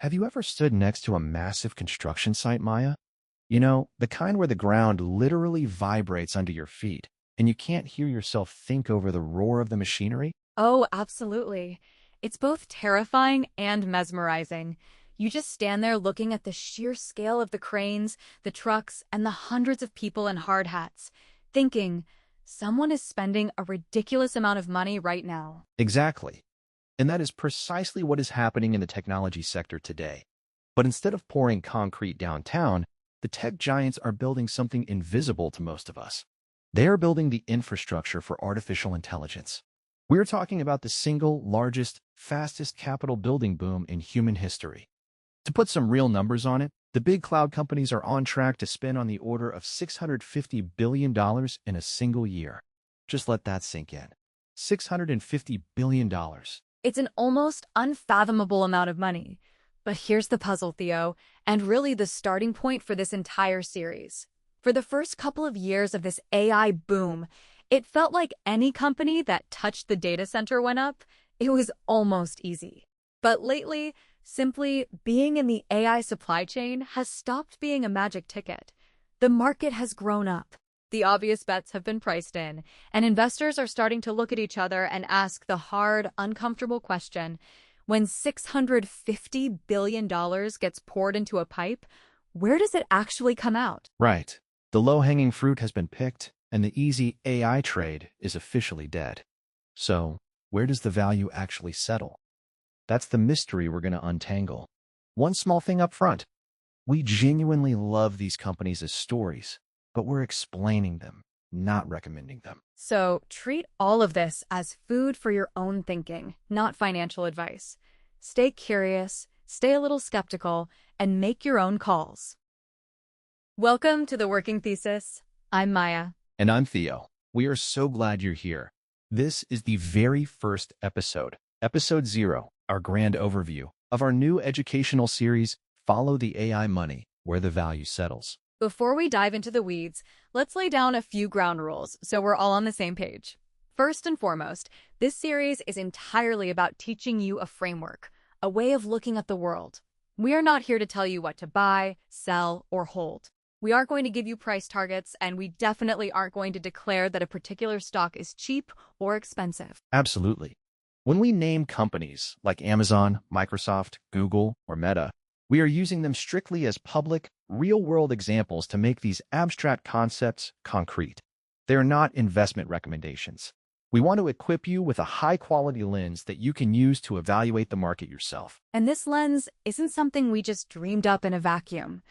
Have you ever stood next to a massive construction site, Maya? You know, the kind where the ground literally vibrates under your feet, and you can't hear yourself think over the roar of the machinery? Oh, absolutely. It's both terrifying and mesmerizing. You just stand there looking at the sheer scale of the cranes, the trucks, and the hundreds of people in hard hats, thinking, someone is spending a ridiculous amount of money right now. Exactly. And that is precisely what is happening in the technology sector today. But instead of pouring concrete downtown, the tech giants are building something invisible to most of us. They are building the infrastructure for artificial intelligence. We're talking about the single largest, fastest capital building boom in human history. To put some real numbers on it, the big cloud companies are on track to spend on the order of $650 billion in a single year. Just let that sink in. $650 billion. It's an almost unfathomable amount of money. But here's the puzzle, Theo, and really the starting point for this entire series. For the first couple of years of this AI boom, it felt like any company that touched the data center went up. It was almost easy. But lately, simply being in the AI supply chain has stopped being a magic ticket. The market has grown up. The obvious bets have been priced in, and investors are starting to look at each other and ask the hard, uncomfortable question, when $650 billion gets poured into a pipe, where does it actually come out? Right. The low-hanging fruit has been picked, and the easy AI trade is officially dead. So, where does the value actually settle? That's the mystery we're going to untangle. One small thing up front. We genuinely love these companies as stories, but we're explaining them, not recommending them. So treat all of this as food for your own thinking, not financial advice. Stay curious, stay a little skeptical, and make your own calls. Welcome to the Working Thesis. I'm Maya. And I'm Theo. We are so glad you're here. This is the very first episode, Episode 0, our grand overview of our new educational series, Follow the AI Money, Where the Value Settles. Before we dive into the weeds, let's lay down a few ground rules so we're all on the same page. First and foremost, this series is entirely about teaching you a framework, a way of looking at the world. We are not here to tell you what to buy, sell, or hold. We aren't going to give you price targets, and we definitely aren't going to declare that a particular stock is cheap or expensive. Absolutely. When we name companies like Amazon, Microsoft, Google, or Meta, we are using them strictly as public, real-world examples to make these abstract concepts concrete. They are not investment recommendations. We want to equip you with a high-quality lens that you can use to evaluate the market yourself. And this lens isn't something we just dreamed up in a vacuum.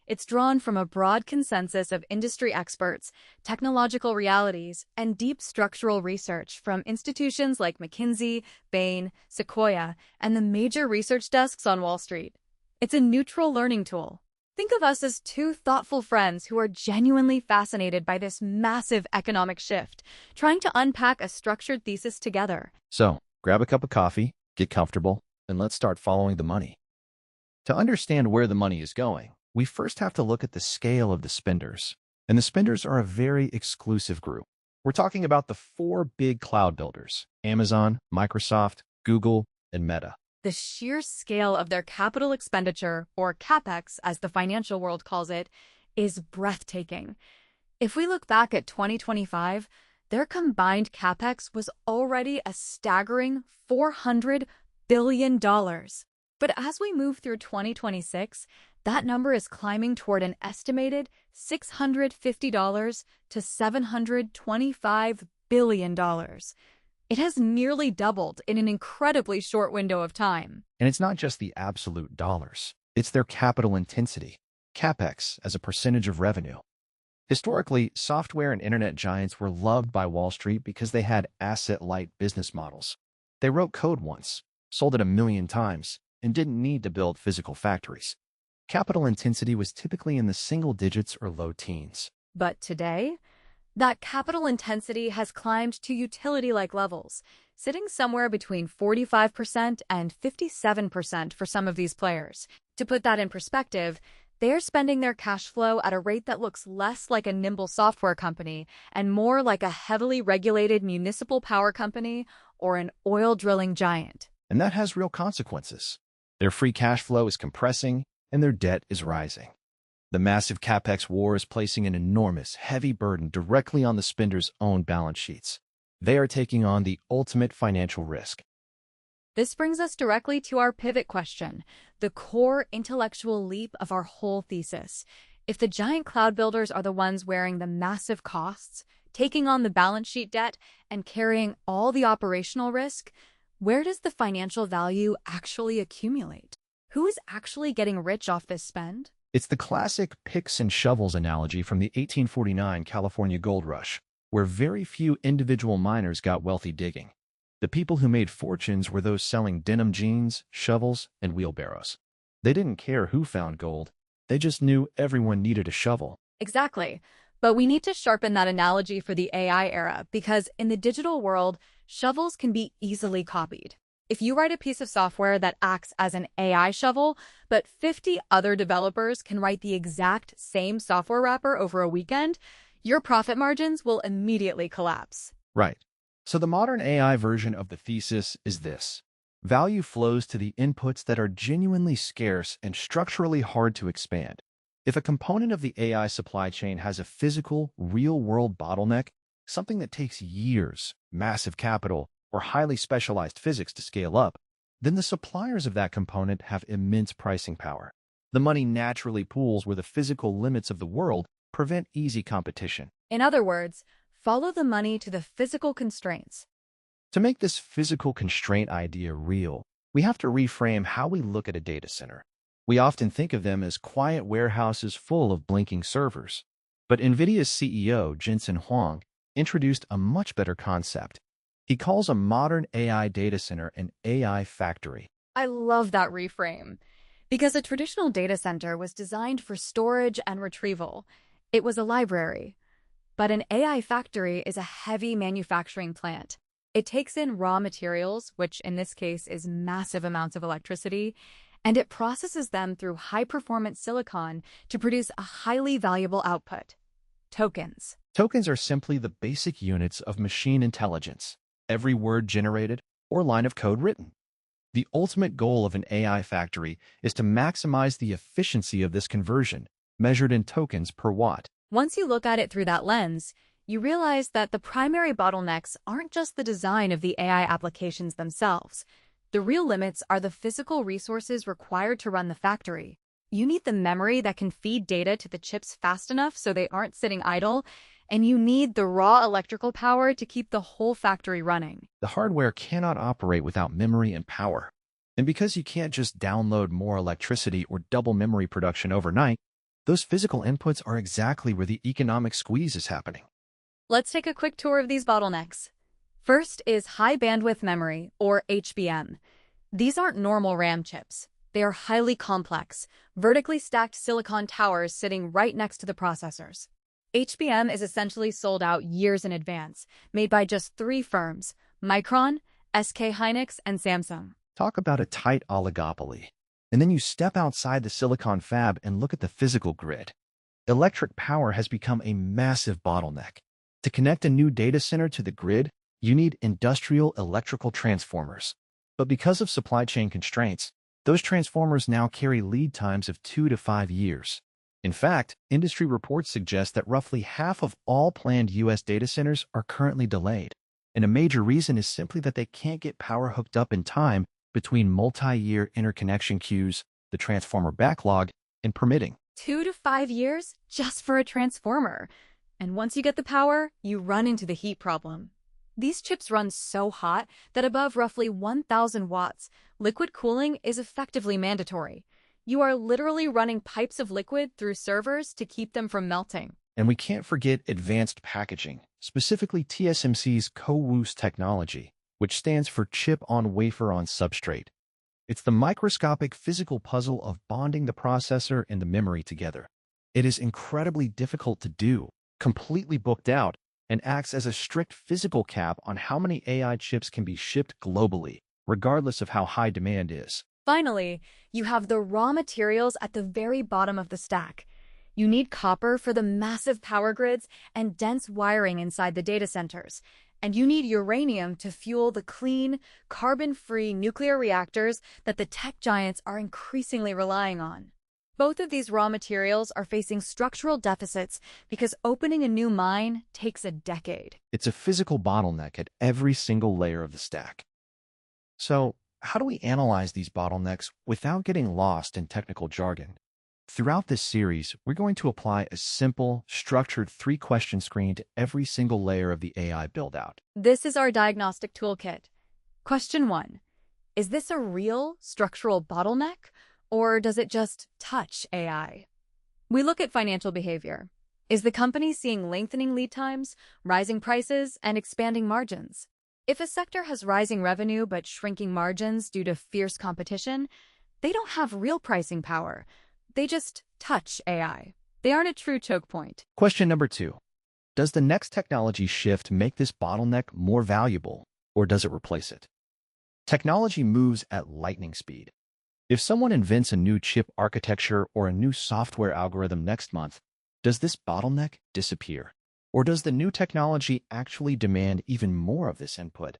It's drawn from a broad consensus of industry experts, technological realities, and deep structural research from institutions like McKinsey, Bain, Sequoia, and the major research desks on Wall Street. It's a neutral learning tool. Think of us as two thoughtful friends who are genuinely fascinated by this massive economic shift, trying to unpack a structured thesis together. So, grab a cup of coffee, get comfortable, and let's start following the money. To understand where the money is going, we first have to look at the scale of the spenders. And the spenders are a very exclusive group. We're talking about the four big cloud builders: Amazon, Microsoft, Google, and Meta. The sheer scale of their capital expenditure, or CapEx as the financial world calls it, is breathtaking. If we look back at 2025, their combined CapEx was already a staggering $400 billion. But as we move through 2026, that number is climbing toward an estimated $650 to $725 billion. It has nearly doubled in an incredibly short window of time. And it's not just the absolute dollars. It's their capital intensity, CapEx, as a percentage of revenue. Historically, software and internet giants were loved by Wall Street because they had asset-light business models. They wrote code once, sold it 1,000,000 times, and didn't need to build physical factories. Capital intensity was typically in the single digits or low teens. But today, that capital intensity has climbed to utility-like levels, sitting somewhere between 45% and 57% for some of these players. To put that in perspective, they're spending their cash flow at a rate that looks less like a nimble software company and more like a heavily regulated municipal power company or an oil drilling giant. And that has real consequences. Their free cash flow is compressing, and their debt is rising. The massive capex war is placing an enormous, heavy burden directly on the spenders' own balance sheets. They are taking on the ultimate financial risk. This brings us directly to our pivot question, the core intellectual leap of our whole thesis. If the giant cloud builders are the ones wearing the massive costs, taking on the balance sheet debt, and carrying all the operational risk, where does the financial value actually accumulate? Who is actually getting rich off this spend? It's the classic picks and shovels analogy from the 1849 California gold rush, where very few individual miners got wealthy digging. The people who made fortunes were those selling denim jeans, shovels, and wheelbarrows. They didn't care who found gold. They just knew everyone needed a shovel. Exactly. But we need to sharpen that analogy for the AI era because in the digital world, shovels can be easily copied. If you write a piece of software that acts as an AI shovel, but 50 other developers can write the exact same software wrapper over a weekend, your profit margins will immediately collapse. Right. So the modern AI version of the thesis is this. Value flows to the inputs that are genuinely scarce and structurally hard to expand. If a component of the AI supply chain has a physical, real-world bottleneck, something that takes years, massive capital, or highly specialized physics to scale up, then the suppliers of that component have immense pricing power. The money naturally pools where the physical limits of the world prevent easy competition. In other words, follow the money to the physical constraints. To make this physical constraint idea real, we have to reframe how we look at a data center. We often think of them as quiet warehouses full of blinking servers. But NVIDIA's CEO, Jensen Huang, introduced a much better concept. He calls a modern AI data center an AI factory. I love that reframe because a traditional data center was designed for storage and retrieval. It was a library. But an AI factory is a heavy manufacturing plant. It takes in raw materials, which in this case is massive amounts of electricity, and it processes them through high-performance silicon to produce a highly valuable output: tokens. Tokens are simply the basic units of machine intelligence, every word generated or line of code written. The ultimate goal of an AI factory is to maximize the efficiency of this conversion, measured in tokens per watt. Once you look at it through that lens, you realize that the primary bottlenecks aren't just the design of the AI applications themselves. The real limits are the physical resources required to run the factory. You need the memory that can feed data to the chips fast enough so they aren't sitting idle, and you need the raw electrical power to keep the whole factory running. The hardware cannot operate without memory and power. And because you can't just download more electricity or double memory production overnight, those physical inputs are exactly where the economic squeeze is happening. Let's take a quick tour of these bottlenecks. First is high bandwidth memory, or HBM. These aren't normal RAM chips. They are highly complex, vertically stacked silicon towers sitting right next to the processors. HBM is essentially sold out years in advance, made by just 3 firms: Micron, SK Hynix, and Samsung. Talk about a tight oligopoly. And then you step outside the silicon fab and look at the physical grid. Electric power has become a massive bottleneck. To connect a new data center to the grid, you need industrial electrical transformers. But because of supply chain constraints, those transformers now carry lead times of 2 to 5 years. In fact, industry reports suggest that roughly half of all planned U.S. data centers are currently delayed. And a major reason is simply that they can't get power hooked up in time between multi-year interconnection queues, the transformer backlog, and permitting. 2 to 5 years just for a transformer. And once you get the power, you run into the heat problem. These chips run so hot that above roughly 1,000 watts, liquid cooling is effectively mandatory. You are literally running pipes of liquid through servers to keep them from melting. And we can't forget advanced packaging, specifically TSMC's CoWoS technology, which stands for chip-on-wafer-on-substrate. It's the microscopic physical puzzle of bonding the processor and the memory together. It is incredibly difficult to do, completely booked out, and acts as a strict physical cap on how many AI chips can be shipped globally, regardless of how high demand is. Finally, you have the raw materials at the very bottom of the stack. You need copper for the massive power grids and dense wiring inside the data centers. And you need uranium to fuel the clean, carbon-free nuclear reactors that the tech giants are increasingly relying on. Both of these raw materials are facing structural deficits because opening a new mine takes a decade. It's a physical bottleneck at every single layer of the stack. So, how do we analyze these bottlenecks without getting lost in technical jargon? Throughout this series, we're going to apply a simple, structured three-question screen to every single layer of the AI build-out. This is our diagnostic toolkit. Question 1. Is this a real structural bottleneck, or does it just touch AI? We look at financial behavior. Is the company seeing lengthening lead times, rising prices, and expanding margins? If a sector has rising revenue but shrinking margins due to fierce competition, they don't have real pricing power. They just touch AI. They aren't a true choke point. Question number 2. Does the next technology shift make this bottleneck more valuable, or does it replace it? Technology moves at lightning speed. If someone invents a new chip architecture or a new software algorithm next month, does this bottleneck disappear? Or does the new technology actually demand even more of this input?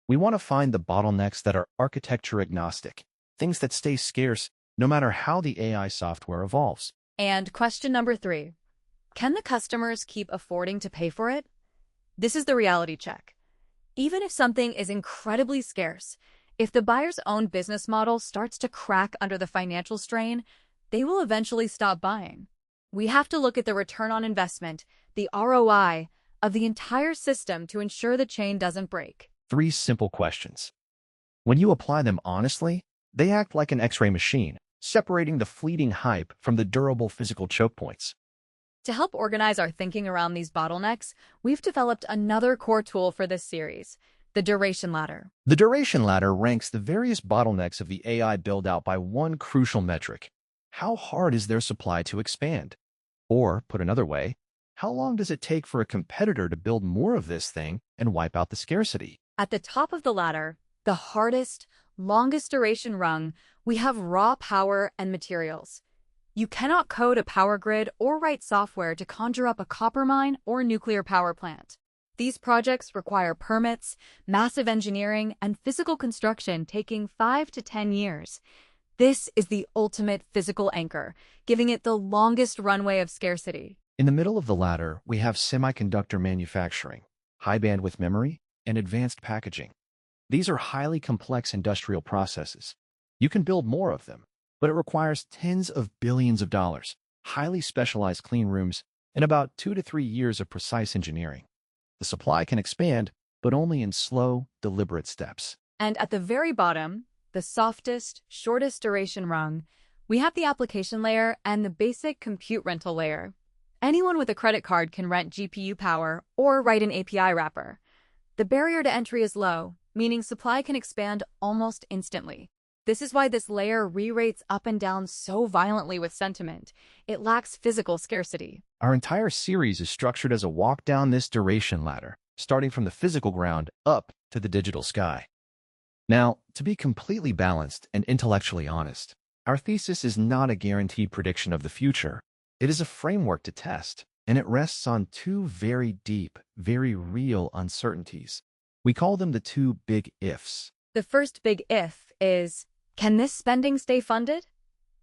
We want to find the bottlenecks that are architecture agnostic, things that stay scarce no matter how the AI software evolves. And question number 3. Can the customers keep affording to pay for it? This is the reality check. Even if something is incredibly scarce, if the buyer's own business model starts to crack under the financial strain, they will eventually stop buying. We have to look at the return on investment, the ROI, of the entire system to ensure the chain doesn't break. 3 simple questions. When you apply them honestly, they act like an X-ray machine, separating the fleeting hype from the durable physical choke points. To help organize our thinking around these bottlenecks, we've developed another core tool for this series, the duration ladder. The duration ladder ranks the various bottlenecks of the AI build-out by one crucial metric. How hard is their supply to expand? Or, put another way, how long does it take for a competitor to build more of this thing and wipe out the scarcity? At the top of the ladder, the hardest, longest duration rung, we have raw power and materials. You cannot code a power grid or write software to conjure up a copper mine or nuclear power plant. These projects require permits, massive engineering, and physical construction taking 5 to 10 years. This is the ultimate physical anchor, giving it the longest runway of scarcity. In the middle of the ladder, we have semiconductor manufacturing, high-bandwidth memory, and advanced packaging. These are highly complex industrial processes. You can build more of them, but it requires tens of billions of dollars, highly specialized clean rooms, and about 2 to 3 years of precise engineering. The supply can expand, but only in slow, deliberate steps. And at the very bottom, the softest, shortest duration rung, we have the application layer and the basic compute rental layer. Anyone with a credit card can rent GPU power or write an API wrapper. The barrier to entry is low, meaning supply can expand almost instantly. This is why this layer re-rates up and down so violently with sentiment. It lacks physical scarcity. Our entire series is structured as a walk down this duration ladder, starting from the physical ground up to the digital sky. Now, to be completely balanced and intellectually honest, our thesis is not a guaranteed prediction of the future. It is a framework to test, and it rests on 2 very deep, very real uncertainties. We call them the 2 big ifs. The first big if is, can this spending stay funded?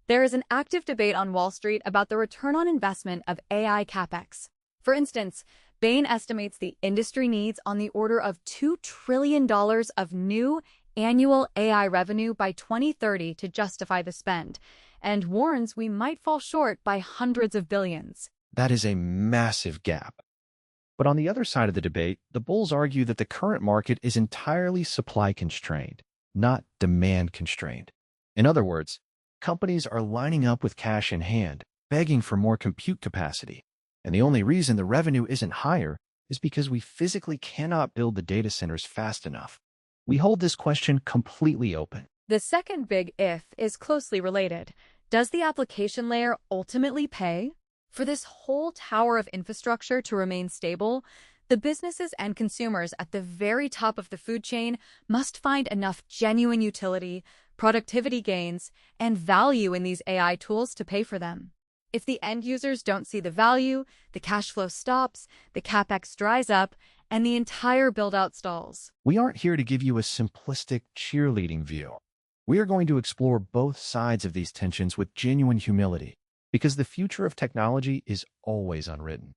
There is an active debate on Wall Street about the return on investment of AI capex. For instance, Bain estimates the industry needs on the order of $2 trillion of new annual AI revenue by 2030 to justify the spend, and warns we might fall short by hundreds of billions. That is a massive gap. But on the other side of the debate, the bulls argue that the current market is entirely supply-constrained, not demand-constrained. In other words, companies are lining up with cash in hand, begging for more compute capacity. And the only reason the revenue isn't higher is because we physically cannot build the data centers fast enough. We hold this question completely open. The second big if is closely related. Does the application layer ultimately pay? For this whole tower of infrastructure to remain stable, the businesses and consumers at the very top of the food chain must find enough genuine utility, productivity gains, and value in these AI tools to pay for them. If the end users don't see the value, the cash flow stops, the capex dries up, and the entire build-out stalls. We aren't here to give you a simplistic cheerleading view. We are going to explore both sides of these tensions with genuine humility, because the future of technology is always unwritten.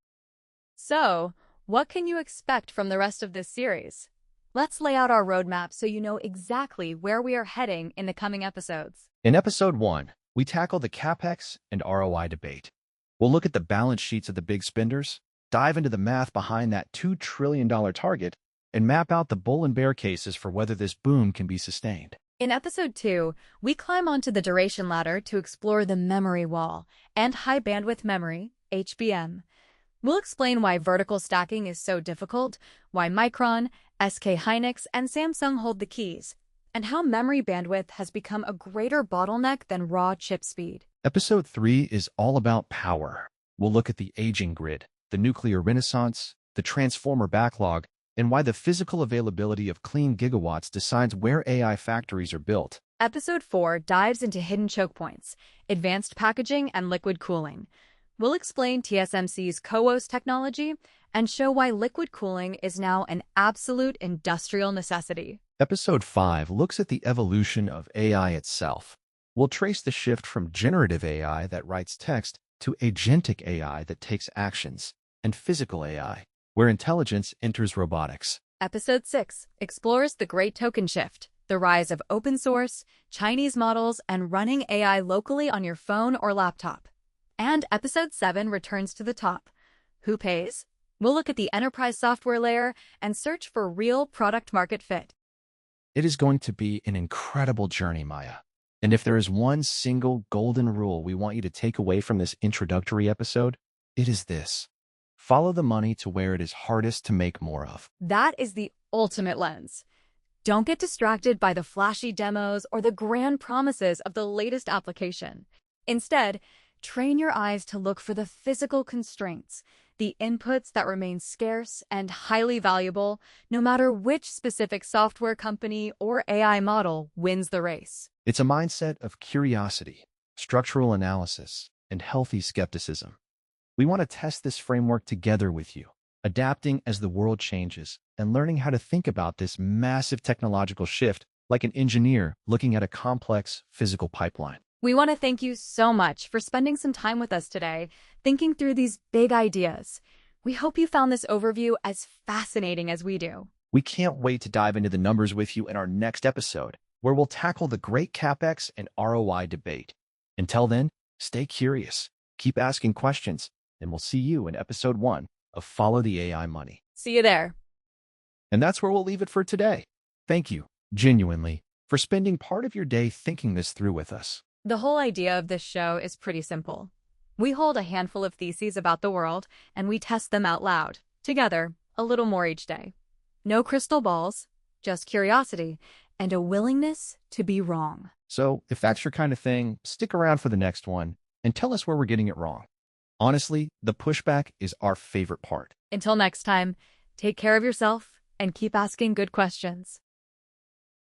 So, what can you expect from the rest of this series? Let's lay out our roadmap so you know exactly where we are heading in the coming episodes. In Episode 1, we tackle the CapEx and ROI debate. We'll look at the balance sheets of the big spenders, dive into the math behind that $2 trillion target, and map out the bull and bear cases for whether this boom can be sustained. In Episode 2, we climb onto the duration ladder to explore the memory wall and high bandwidth memory, HBM. We'll explain why vertical stacking is so difficult, why Micron, SK Hynix, and Samsung hold the keys, and how memory bandwidth has become a greater bottleneck than raw chip speed. Episode 3 is all about power. We'll look at the aging grid, the nuclear renaissance, the transformer backlog, and why the physical availability of clean gigawatts decides where AI factories are built. Episode 4 dives into hidden choke points, advanced packaging, and liquid cooling. We'll explain TSMC's CoWoS technology and show why liquid cooling is now an absolute industrial necessity. Episode 5 looks at the evolution of AI itself. We'll trace the shift from generative AI that writes text to agentic AI that takes actions, and physical AI, where intelligence enters robotics. Episode 6 explores the Great Token Shift, the rise of open source, Chinese models, and running AI locally on your phone or laptop. And Episode 7 returns to the top. Who pays? We'll look at the enterprise software layer and search for real product-market fit. It is going to be an incredible journey, Maya. And if there is one single golden rule we want you to take away from this introductory episode, it is this: follow the money to where it is hardest to make more of. That is the ultimate lens. Don't get distracted by the flashy demos or the grand promises of the latest application. Instead, train your eyes to look for the physical constraints, the inputs that remain scarce and highly valuable, no matter which specific software company or AI model wins the race. It's a mindset of curiosity, structural analysis, and healthy skepticism. We want to test this framework together with you, adapting as the world changes and learning how to think about this massive technological shift like an engineer looking at a complex physical pipeline. We want to thank you so much for spending some time with us today, thinking through these big ideas. We hope you found this overview as fascinating as we do. We can't wait to dive into the numbers with you in our next episode, where we'll tackle the great CapEx and ROI debate. Until then, stay curious, keep asking questions, and we'll see you in Episode 1 of Follow the AI Money. See you there. And that's where we'll leave it for today. Thank you, genuinely, for spending part of your day thinking this through with us. The whole idea of this show is pretty simple. We hold a handful of theses about the world, and we test them out loud, together, a little more each day. No crystal balls, just curiosity, and a willingness to be wrong. So, if that's your kind of thing, stick around for the next one, and tell us where we're getting it wrong. Honestly, the pushback is our favorite part. Until next time, take care of yourself and keep asking good questions.